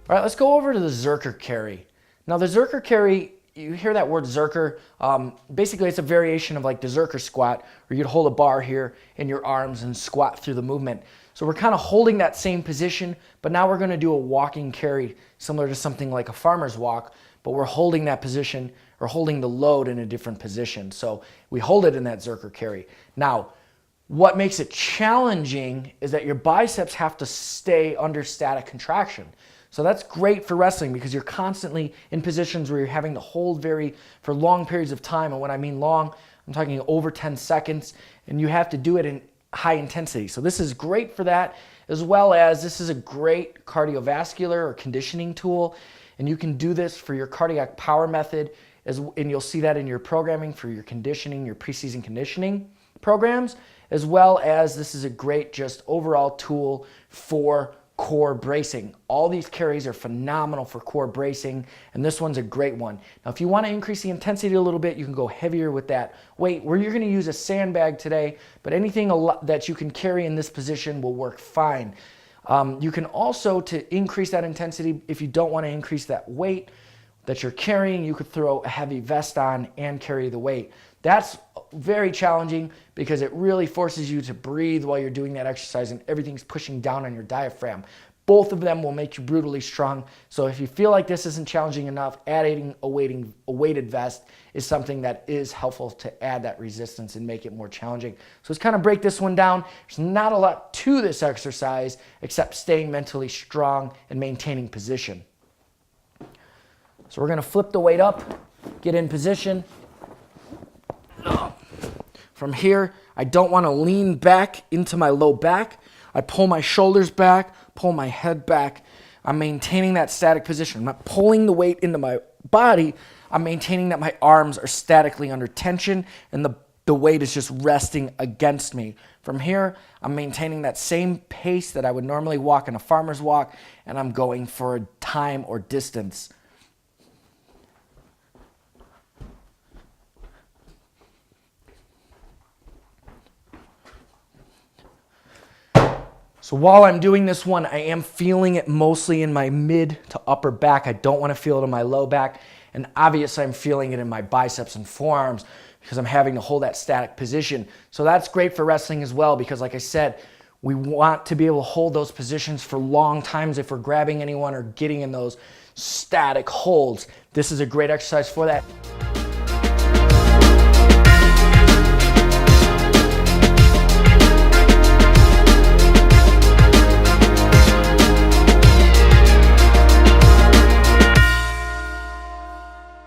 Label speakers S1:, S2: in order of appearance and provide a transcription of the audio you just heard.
S1: All right, let's go over to the Zercher Carry. Now the Zercher Carry, you hear that word Zercher, basically it's a variation of like the Zercher squat, where you'd hold a bar here in your arms and squat through the movement. So we're kind of holding that same position, but now we're gonna do a walking carry, similar to something like a farmer's walk, but we're holding that position or holding the load in a different position. So we hold it in that Zercher Carry. Now, what makes it challenging is that your biceps have to stay under static contraction. So that's great for wrestling because you're constantly in positions where you're having to hold for long periods of time. And when I mean long, I'm talking over 10 seconds, and you have to do it in high intensity. So this is great for that, as well as this is a great cardiovascular or conditioning tool. And you can do this for your cardiac power method, and you'll see that in your programming for your conditioning, your preseason conditioning programs, as well as this is a great just overall tool for core bracing. All these carries are phenomenal for core bracing, and this one's a great one. Now, if you want to increase the intensity a little bit, you can go heavier with that weight, where you're going to use a sandbag today, but anything that you can carry in this position will work fine. You can also, to increase that intensity, if you don't want to increase that weight that you're carrying, you could throw a heavy vest on and carry the weight. That's very challenging because it really forces you to breathe while you're doing that exercise, and everything's pushing down on your diaphragm. Both of them will make you brutally strong. So if you feel like this isn't challenging enough, adding a weighted vest is something that is helpful to add that resistance and make it more challenging. So let's kind of break this one down. There's not a lot to this exercise except staying mentally strong and maintaining position. So we're going to flip the weight up, get in position. From here, I don't want to lean back into my low back. I pull my shoulders back, pull my head back. I'm maintaining that static position. I'm not pulling the weight into my body. I'm maintaining that my arms are statically under tension and the weight is just resting against me. From here, I'm maintaining that same pace that I would normally walk in a farmer's walk, and I'm going for a time or distance. So while I'm doing this one, I am feeling it mostly in my mid to upper back. I don't want to feel it in my low back. And obviously I'm feeling it in my biceps and forearms because I'm having to hold that static position. So that's great for wrestling as well because, like I said, we want to be able to hold those positions for long times if we're grabbing anyone or getting in those static holds. This is a great exercise for that.